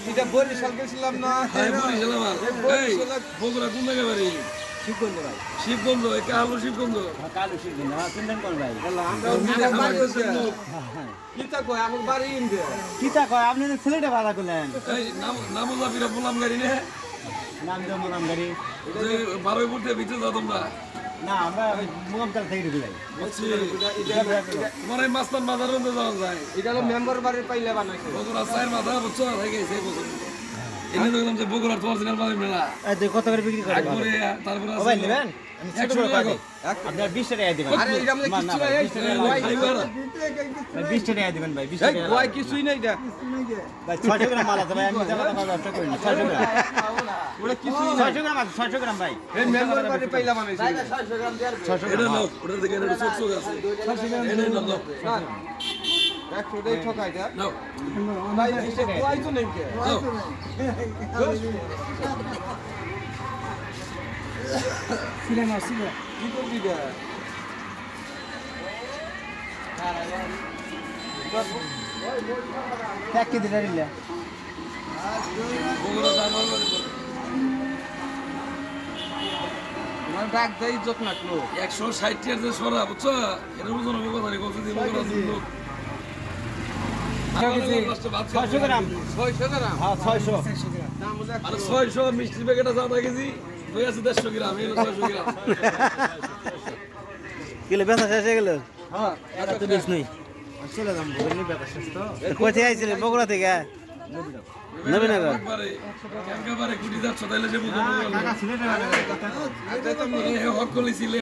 এটা বরিশাল গেছিলাম না বগুড়া কোন জায়গায় বাড়ি শিবগঞ্জ ভাই শিবগঞ্জ কালো শিবগঞ্জ কালো শিবগঞ্জ চিন্তা কর ভাই কিতা কয় আমার বাড়ি ইন্ডিয়া কিতা কয় আপনি ছেলেটা ভাড়া করলেন এই নাম জাবিরা বললাম গাড়ি নে নাম দাও বললাম গাড়ি বারোই পড়তে ভিতরে যাও তোমরা না আমরা মোকামকাল থেকে ঢুকে যাই তোমার এই মাস্তান বাজার মধ্যে যাওয়া যায় এটা হলো মেম্বার বাড়ির পাইলে বানাইছে বগুড়া চায়ের মাথা বুঝছো হয়ে গেছে বছর এনে দেখলাম যে বগুড়ার অরিজিনাল মাছ মেলা কত করে বিক্রি করে তারপরে ভাই নেবেন আপনার 20 টাকা দিবেন আরে এটা আমাদের কিছু নাই 20 টাকা দিবেন ভাই 20 টাকা কয় কিছুই নাই এটা ভাই 600 গ্রাম মাল আছে ভাই আমি জায়গা ব্যবসা করি না 600 গ্রাম ওটা কিছুই নাই 600 গ্রাম আছে 600 গ্রাম ভাই এই মেম্বার বাড়ি পাইলা বানাইছে 600 গ্রাম দেয়ার 600 গ্রাম নাও ওটার দিকে এটা চোখ আছে 600 গ্রাম এনে নাও 100 টাকা ঠকাই দা নাও ভাই এসে কয় তো নেই কে সিনেমা সিনেমা কি করবি গা ট্যাক কে দিলা দিলা বগুড়া দারবার করে তোমার ব্যাগ দেই ইজ্জত নাকলো 160 এর যে সরা বুঝছো এর ওজন হবে কথা কত দিন বগুড়া দিন লোক 600 গ্রাম 600 গ্রাম হ্যাঁ 600 দাম হলো আর 600 মিষ্টি প্যাকেটটা জাদা কেজি হয়ে আছে 150 গ্রাম এই 600 গ্রাম কিলো বেচা শেষ হয়ে গেল হ্যাঁ এটা তো বেশ নেই চলে যাম বলনি বেচা শেষ তো কোথায় আইছিলে বগুড়া থেকে নবীনগর একবারে কুটি যাচ্ছ তাইলে যে বগুড়া কাকা ছিলে না কথা তো হক কইছিলে